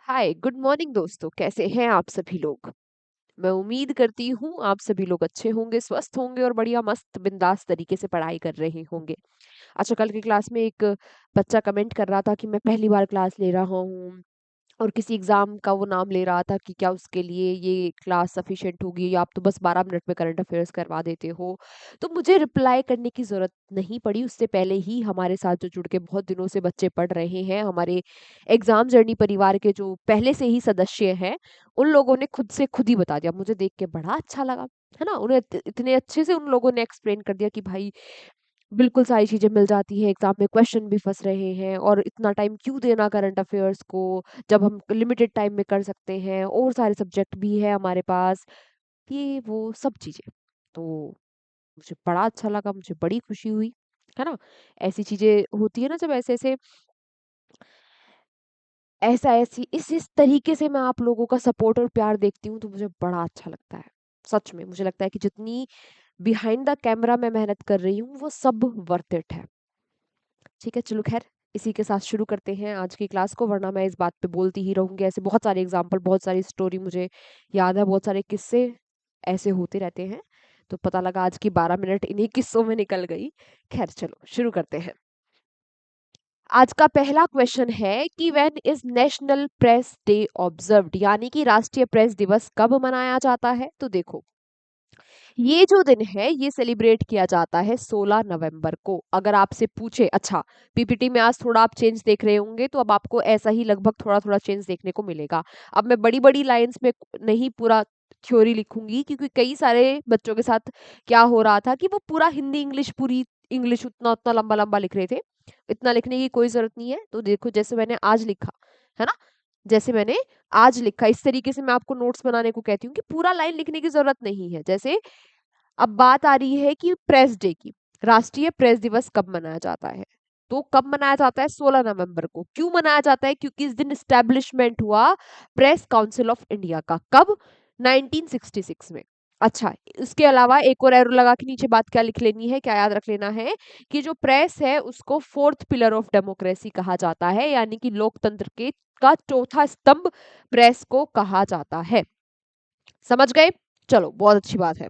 Hi good morning दोस्तों, कैसे हैं आप सभी लोग। मैं उम्मीद करती हूँ आप सभी लोग अच्छे होंगे, स्वस्थ होंगे और बढ़िया मस्त बिंदास तरीके से पढ़ाई कर रहे होंगे। अच्छा, कल की क्लास में एक बच्चा कमेंट कर रहा था कि मैं पहली बार क्लास ले रहा हूँ और किसी एग्जाम का वो नाम ले रहा था कि क्या उसके लिए ये क्लास सफिशिएंट होगी या आप तो बस 12 मिनट में करंट अफेयर्स करवा देते हो। तो मुझे रिप्लाई करने की जरूरत नहीं पड़ी, उससे पहले ही हमारे साथ जो जुड़ के बहुत दिनों से बच्चे पढ़ रहे हैं, हमारे एग्जाम जर्नी परिवार के जो पहले से ही सदस्य हैं, उन लोगों ने खुद से खुद ही बता दिया। मुझे देख के बड़ा अच्छा लगा, है ना। उन्हें इतने अच्छे से उन लोगों ने एक्सप्लेन कर दिया कि भाई बिल्कुल सारी चीजें मिल जाती है, एग्जाम में क्वेश्चन भी फंस रहे हैं और इतना टाइम क्यों देना करंट अफेयर्स को, जब हम लिमिटेड टाइम में कर सकते हैं और सारे सब्जेक्ट भी है हमारे पास, ये वो सब चीजें। तो मुझे बड़ा अच्छा लगा, मुझे बड़ी खुशी हुई, है ना। ऐसी चीजें होती है ना, जब ऐसे ऐसे ऐसा ऐसी इस तरीके से मैं आप लोगों का सपोर्ट और प्यार देखती हूँ तो मुझे बड़ा अच्छा लगता है। सच में मुझे लगता है कि जितनी बिहाइंड द कैमरा मैं मेहनत कर रही हूँ वो सब वर्थ इट है। ठीक है, चलो खैर, इसी के साथ शुरू करते हैं आज की क्लास को, वरना मैं इस बात पे बोलती ही रहूंगी। ऐसे बहुत सारे एग्जाम्पल, बहुत सारी स्टोरी मुझे याद है, बहुत सारे किस्से ऐसे होते रहते हैं। तो पता लगा आज की 12 मिनट इन्हीं किस्सों में निकल गई। खैर चलो शुरू करते हैं। आज का पहला क्वेश्चन है कि when is national press day observed, यानी कि राष्ट्रीय प्रेस दिवस कब मनाया जाता है। तो देखो, ये जो दिन है ये सेलिब्रेट किया जाता है 16 नवंबर को। अगर आपसे पूछे, अच्छा पीपीटी में आज थोड़ा आप चेंज देख रहे होंगे तो अब आपको ऐसा ही लगभग थोड़ा थोड़ा चेंज देखने को मिलेगा। अब मैं बड़ी बड़ी लाइंस में नहीं पूरा थ्योरी लिखूंगी, क्योंकि कई सारे बच्चों के साथ क्या हो रहा था कि वो पूरा हिंदी इंग्लिश, पूरी इंग्लिश उतना उतना लंबा लंबा लिख रहे थे। इतना लिखने की कोई जरूरत नहीं है। तो देखो, जैसे मैंने आज लिखा है ना, जैसे मैंने आज लिखा, इस तरीके से मैं आपको नोट्स बनाने को कहती हूँ कि पूरा लाइन लिखने की जरूरत नहीं है। जैसे अब बात आ रही है कि प्रेस डे की, राष्ट्रीय प्रेस दिवस कब मनाया जाता है। तो कब मनाया जाता है, 16 नवंबर को। क्यों मनाया जाता है, क्योंकि इस दिन स्टैब्लिशमेंट हुआ प्रेस काउंसिल ऑफ इंडिया का। कब, 1966 में। अच्छा, इसके अलावा एक और एरो लगा के नीचे बात क्या लिख लेनी है, क्या याद रख लेना है कि जो प्रेस है उसको फोर्थ पिलर ऑफ डेमोक्रेसी कहा जाता है, यानी कि लोकतंत्र के का चौथा स्तंभ प्रेस को कहा जाता है। समझ गए। चलो, बहुत अच्छी बात है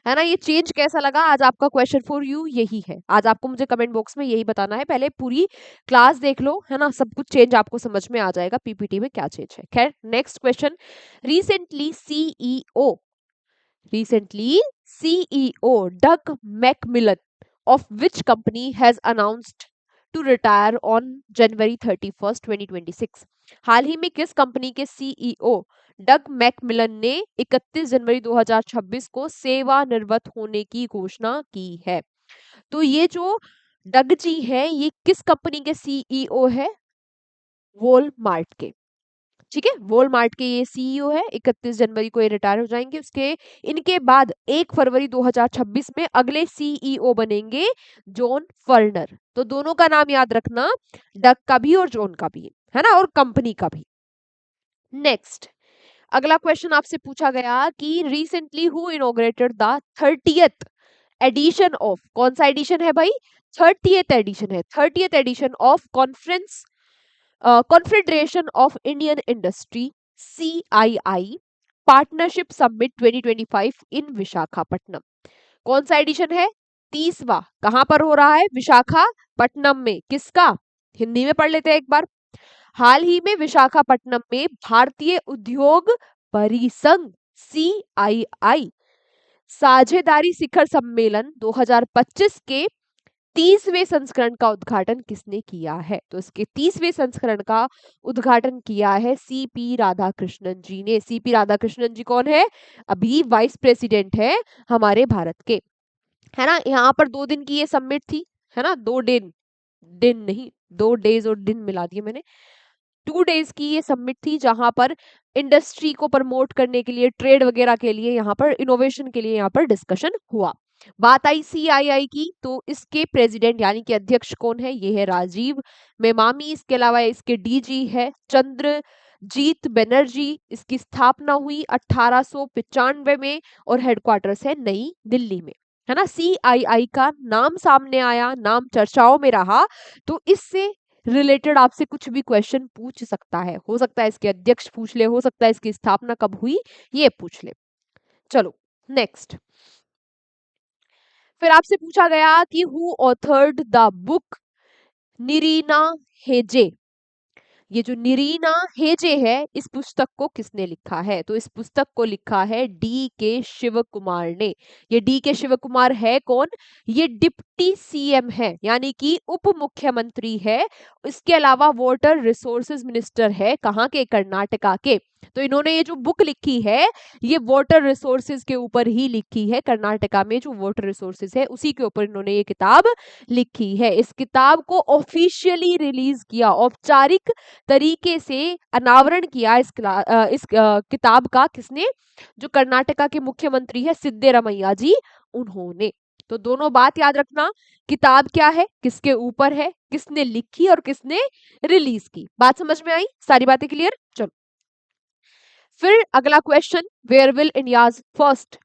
ना। ये चेंज कैसा लगा, आज आपका क्वेश्चन फॉर यू यही है। आज आपको मुझे कमेंट बॉक्स में यही बताना है। पहले पूरी क्लास देख लो, है ना, सब कुछ चेंज आपको समझ में आ जाएगा पीपीटी में क्या चेंज है। खैर, next question. Recently CEO recently CEO Doug McMillon of which company has announced to retire on January 31st 2026। हाल ही में किस कंपनी के सीईओ डग मैकमिलन ने 31 जनवरी 2026 को सेवानिवृत्त होने की घोषणा की है। तो ये जो डग जी है, ये किस कंपनी के सीईओ है, वॉलमार्ट के। ठीक है, वॉलमार्ट के ये सीईओ है। 31 जनवरी को ये रिटायर हो जाएंगे। उसके इनके बाद 1 फरवरी 2026 में अगले सीईओ बनेंगे जॉन फर्नर। तो दोनों का नाम याद रखना, डक का भी और जॉन का भी, है ना, और कंपनी का भी। नेक्स्ट, अगला क्वेश्चन आपसे पूछा गया कि recently who inaugurated the 30th edition of, कौन सा एडिशन है भाई, 30th एडिशन है, 30th edition of conference confederation of Indian industry CII partnership summit 2025 in Visakhapatnam. कौन सा एडिशन है, 30वां। कहां पर हो रहा है, विशाखापट्टनम में। किसका, हिंदी में पढ़ लेते हैं एक बार। हाल ही में विशाखापट्टनम में भारतीय उद्योग परिसंघ सीआईआई साझेदारी शिखर सम्मेलन 2025 के 30वें संस्करण का उद्घाटन किसने किया है। तो इसके 30वें संस्करण का उद्घाटन किया है सीपी राधाकृष्णन जी ने। सीपी राधाकृष्णन जी कौन है, अभी वाइस प्रेसिडेंट है हमारे भारत के, है ना। यहाँ पर 2 दिन की ये समिट थी, है ना। 2 दिन, दिन नहीं, 2 डेज और दिन मिला दिए मैंने। 2 डेज की ये समिट थी जहां पर इंडस्ट्री को प्रमोट करने के लिए, ट्रेड वगैरह के लिए, यहाँ पर इनोवेशन के लिए यहाँ पर डिस्कशन हुआ। बात आई सीआईआई की, तो इसके प्रेसिडेंट यानी कि अध्यक्ष कौन है, ये है राजीव मेमामी। इसके अलावा इसके डीजी है चंद्रजीत बनर्जी। इसकी स्थापना हुई 1895 में और हेडक्वार्टर्स है नई दिल्ली में, है ना। सीआईआई का नाम सामने आया, नाम चर्चाओं में रहा, तो इससे रिलेटेड आपसे कुछ भी क्वेश्चन पूछ सकता है। हो सकता है इसके अध्यक्ष पूछ ले, हो सकता है इसकी स्थापना कब हुई ये पूछ ले। चलो नेक्स्ट, फिर आपसे पूछा गया कि हु ऑथर्ड द बुक निरीना हेजे। ये जो निरीना हेजे है इस पुस्तक को किसने लिखा है? तो इस पुस्तक को लिखा है डी के शिव कुमार ने। ये डी के शिव कुमार है कौन? ये डिप्टी सीएम है, यानी कि उप मुख्यमंत्री है। इसके अलावा वाटर रिसोर्सेज मिनिस्टर है, कहाँ के? कर्नाटका के। तो इन्होंने ये जो बुक लिखी है ये वाटर रिसोर्सेज के ऊपर ही लिखी है। कर्नाटका में जो वाटर रिसोर्सेज है उसी के ऊपर इन्होंने ये किताब लिखी है। इस किताब को ऑफिशियली रिलीज किया, औपचारिक तरीके से अनावरण किया इस किताब का किसने? जो कर्नाटका के मुख्यमंत्री है सिद्धरामैया जी, उन्होंने। तो दोनों बात याद रखना, किताब क्या है, किसके ऊपर है, किसने लिखी और किसने रिलीज की। बात समझ में आई? सारी बातें क्लियर? चलो फिर अगला question, where will India's first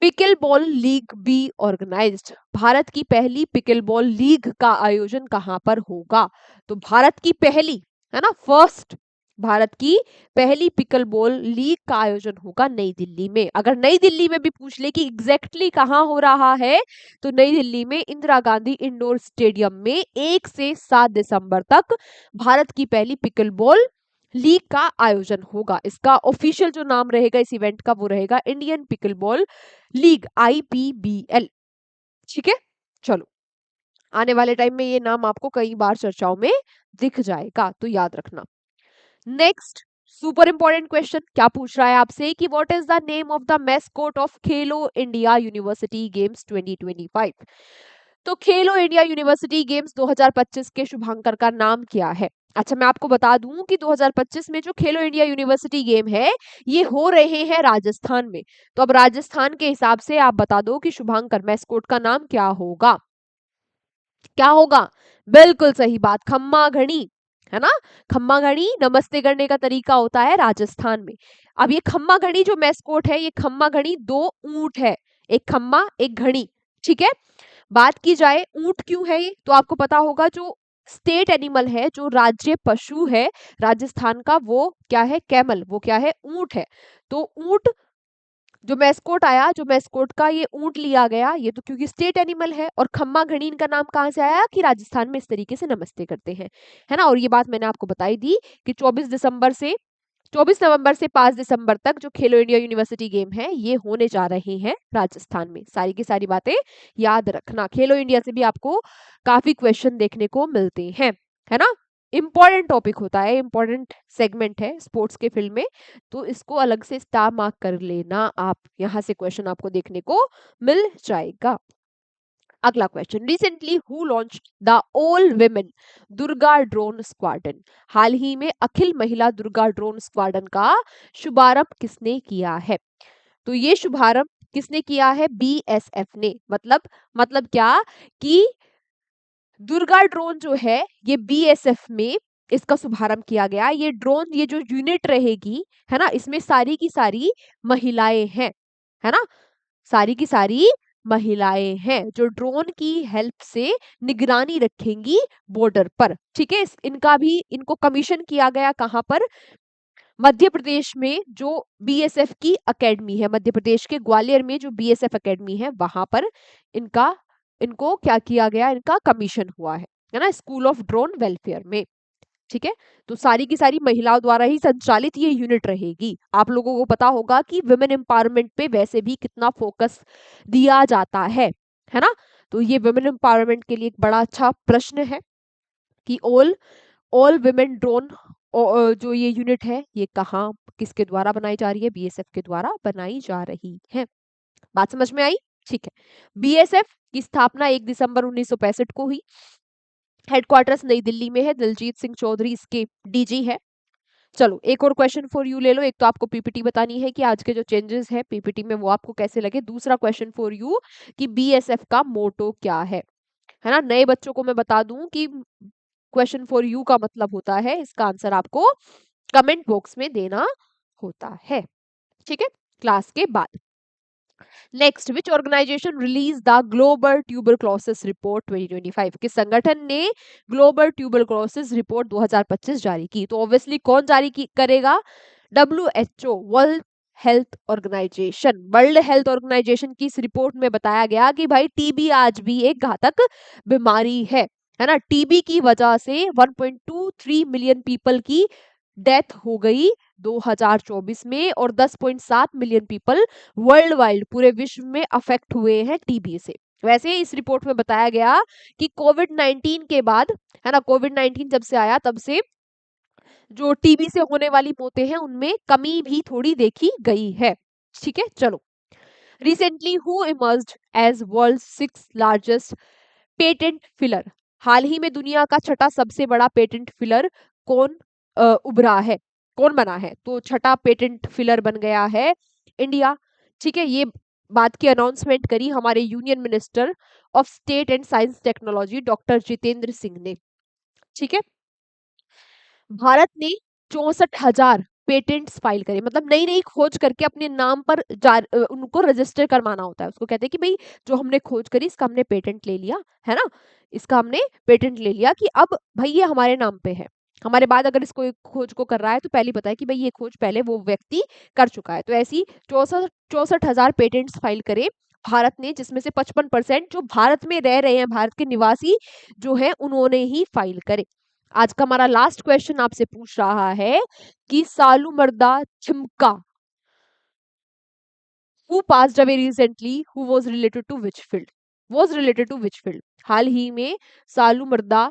pickleball league be organised? Bharat की पहली पिकल बॉल लीग का आयोजन कहां पर होगा? तो भारत की पहली, है ना, फर्स्ट, भारत की पहली पिकल बॉल लीग का आयोजन होगा नई दिल्ली में। अगर नई दिल्ली में भी पूछ ले कि एग्जैक्टली कहां हो रहा है, तो नई दिल्ली में इंदिरा गांधी इंडोर स्टेडियम में 1 से 7 दिसंबर तक भारत की पहली पिकल बॉल लीग का आयोजन होगा। इसका ऑफिशियल जो नाम रहेगा इस इवेंट का वो रहेगा Indian pickle ball league, IPBL। ठीक है, चलो आने वाले टाइम में ये नाम आपको कई बार चर्चाओं में दिख जाएगा, तो याद रखना। नेक्स्ट सुपर इंपॉर्टेंट क्वेश्चन, क्या पूछ रहा है आपसे कि what is the name of the mascot of Khelo India university games 2025? तो खेलो इंडिया यूनिवर्सिटी गेम्स 2025 के शुभांकर का नाम क्या है? अच्छा मैं आपको बता दूं कि 2025 में जो खेलो इंडिया यूनिवर्सिटी गेम है ये हो रहे हैं राजस्थान में। तो अब राजस्थान के हिसाब से आप बता दो कि शुभांकर मैस्कोट का नाम क्या होगा? क्या होगा? बिल्कुल सही बात, खम्मा घड़ी, है ना। खम्मा घड़ी नमस्ते करने का तरीका होता है राजस्थान में। अब ये खम्मा घड़ी जो मैस्कोट है, ये खम्मा घड़ी 2 ऊंट है, एक खम्मा एक घड़ी। ठीक है, बात की जाए ऊंट क्यों है ये, तो आपको पता होगा जो स्टेट एनिमल है, जो राज्य पशु है राजस्थान का, वो क्या है? कैमल। वो क्या है? ऊंट है। तो ऊंट जो मैस्कोट आया, जो मैस्कोट का ये ऊंट लिया गया, ये तो क्योंकि स्टेट एनिमल है। और खम्मा घड़ी इनका नाम कहाँ से आया कि राजस्थान में इस तरीके से नमस्ते करते हैं, है ना। और ये बात मैंने आपको बताई दी कि 24 नवंबर से 5 दिसंबर तक जो खेलो इंडिया यूनिवर्सिटी गेम है ये होने जा रहे हैं राजस्थान में। सारी की सारी बातें याद रखना, खेलो इंडिया से भी आपको काफी क्वेश्चन देखने को मिलते हैं, है ना। इंपॉर्टेंट टॉपिक होता है, इंपॉर्टेंट सेगमेंट है स्पोर्ट्स के फील्ड में, तो इसको अलग से स्टार मार्क कर लेना आप, यहाँ से क्वेश्चन आपको देखने को मिल जाएगा। अगला question, recently who launched the all women Durga drone squadron? हाल ही में अखिल महिला दुर्गा ड्रोन स्क्वाड्रन का शुभारंभ किसने किया है? तो ये शुभारंभ किसने किया है? BSF ने। मतलब क्या कि दुर्गा ड्रोन जो है ये BSF में इसका शुभारंभ किया गया। ये ड्रोन, ये जो यूनिट रहेगी, है ना, इसमें सारी की सारी महिलाएं हैं, है ना, सारी की सारी महिलाएं हैं जो ड्रोन की हेल्प से निगरानी रखेंगी बॉर्डर पर। ठीक है, इनका भी, इनको कमीशन किया गया कहां पर? मध्य प्रदेश में जो BSF की एकेडमी है, मध्य प्रदेश के ग्वालियर में जो BSF एकेडमी है वहां पर इनका, इनको क्या किया गया? इनका कमीशन हुआ है ना, स्कूल ऑफ ड्रोन वेलफेयर में। ठीक है, तो सारी की सारी महिलाओं द्वारा ही संचालित ये यूनिट रहेगी। आप लोगों को पता होगा कि वुमेन एम्पावरमेंट पे वैसे भी कितना फोकस दिया जाता है ना। तो ये वुमेन एम्पावरमेंट के लिए एक बड़ा अच्छा प्रश्न है कि ऑल ऑल विमेन ड्रोन जो ये यूनिट है ये कहाँ, किसके द्वारा बनाई जा रही है? BSF के द्वारा बनाई जा रही है। बात समझ में आई? ठीक है, BSF की स्थापना 1 दिसंबर 1965 को हुई। हेडक्वार्टर्स नई दिल्ली में है, दिलजीत सिंह चौधरी इसके DG है। चलो एक और क्वेश्चन फॉर यू ले लो। एक तो आपको PPT बतानी है कि आज के जो चेंजेस है PPT में वो आपको कैसे लगे। दूसरा क्वेश्चन फॉर यू कि BSF का मोटो क्या है ना। नए बच्चों को मैं बता दूं कि क्वेश्चन फॉर यू का मतलब होता है, इसका आंसर आपको कमेंट बॉक्स में देना होता है। ठीक है, क्लास के बाद। Next, which organisation release the global tuberculosis report 2025? किस संगठन ने ग्लोबल ट्यूबरक्लोसिस रिपोर्ट 2025 जारी की? तो ऑब्वियसली कौन जारी करेगा? WHO, world health organisation. World health organisation की इस रिपोर्ट में बताया गया कि भाई टीबी आज भी एक घातक बीमारी है ना। टीबी की वजह से 1.23 मिलियन पीपल की डेथ हो गई 2024 में, और 10.7 मिलियन पीपल वर्ल्ड वाइड, पूरे विश्व में अफेक्ट हुए हैं टीबी से। वैसे इस रिपोर्ट में बताया गया कि कोविड 19 के बाद, है ना, कोविड 19 जब से आया तब से जो टीबी से होने वाली मौतें हैं उनमें कमी भी थोड़ी देखी गई है। ठीक है, चलो। Recently who emerged as world 6 largest patent filer? हाल ही में दुनिया का छठा सबसे बड़ा पेटेंट फिलर कौन उभरा है, कौन बना है? तो छठा पेटेंट फिलर बन गया है इंडिया। ठीक है, ये बात की अनाउंसमेंट करी हमारे union minister of state and science technology doctor Jitendra Singh ने। ठीक है, भारत ने 64,000 पेटेंट्स फाइल करे, मतलब नई नई खोज करके अपने नाम पर उनको रजिस्टर करवाना होता है। उसको कहते हैं कि भाई जो हमने खोज करी इसका हमने पेटेंट ले लिया, है ना, इसका हमने पेटेंट ले लिया कि अब भाई ये हमारे नाम पे है। हमारे बाद अगर इसको एक खोज को कर रहा है तो पहले बताए कि भाई ये खोज पहले वो व्यक्ति कर चुका है। तो ऐसी 64,000 पेटेंट्स फाइल करे भारत ने, जिसमें से 55% जो भारत में रह रहे हैं, भारत के निवासी जो है उन्होंने ही फाइल करे। आज का हमारा लास्ट क्वेश्चन आपसे पूछ रहा है कि सालू मर्दा छिमका who passed away recently, who was related to which field? Was related to which field? हाल ही में सालू मर्दा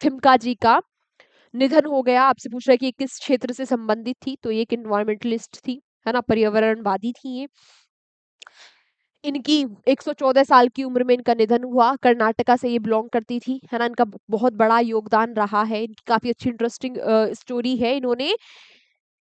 थिमका जी का निधन हो गया। आपसे पूछ रहा है कि किस क्षेत्र से संबंधित थी? तो ये एक इन्वायरमेंटलिस्ट थी, है ना, पर्यावरणवादी थी ये। इनकी 114 साल की उम्र में इनका निधन हुआ। कर्नाटका से ये बिलोंग करती थी, है ना। इनका बहुत बड़ा योगदान रहा है, इनकी काफी अच्छी इंटरेस्टिंग स्टोरी है। इन्होंने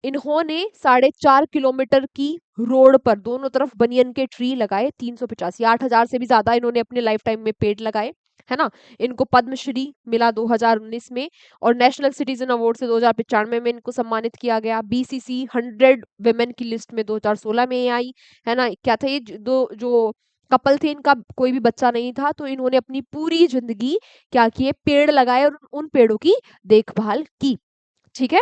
इन्होंने 4.5 किलोमीटर की रोड पर दोनों तरफ बनियन के ट्री लगाए। 385, 8,000 से भी ज्यादा इन्होंने अपने लाइफ टाइम में पेड़ लगाए, है ना। इनको पद्मश्री मिला 2019 में, और नेशनल सिटीजन अवार्ड से 2095 में इनको सम्मानित किया गया। बीसीसी 100 वुमेन की लिस्ट में 2016 में ये आई, है ना। क्या था ये दो जो कपल थे, इनका कोई भी बच्चा नहीं था, तो इन्होंने अपनी पूरी जिंदगी क्या किए, पेड़ लगाए और उन पेड़ों की देखभाल की। ठीक है,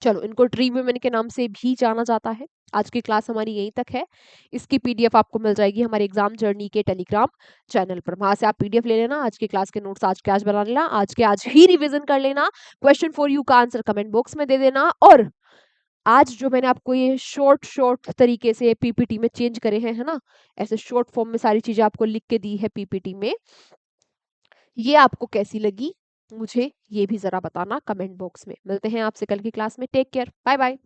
चलो, इनको ट्री वुमेन के नाम से भी जाना जाता है। आज की क्लास हमारी यहीं तक है। इसकी पीडीएफ आपको मिल जाएगी हमारे एग्जाम जर्नी के टेलीग्राम चैनल पर। वहां से आप पीडीएफ ले लेना, आज के क्लास के नोट्स आज के आज बना लेना, आज के आज ही रिवीजन कर लेना। क्वेश्चन फॉर यू का आंसर कमेंट बॉक्स में दे देना। और आज जो मैंने आपको ये शॉर्ट शॉर्ट तरीके से पीपीटी में चेंज करे हैं, है ना, ऐसे शॉर्ट फॉर्म में सारी चीजें आपको लिख के दी है पीपीटी में, ये आपको कैसी लगी मुझे ये भी जरा बताना कमेंट बॉक्स में। मिलते हैं आपसे कल की क्लास में। Take care, bye bye.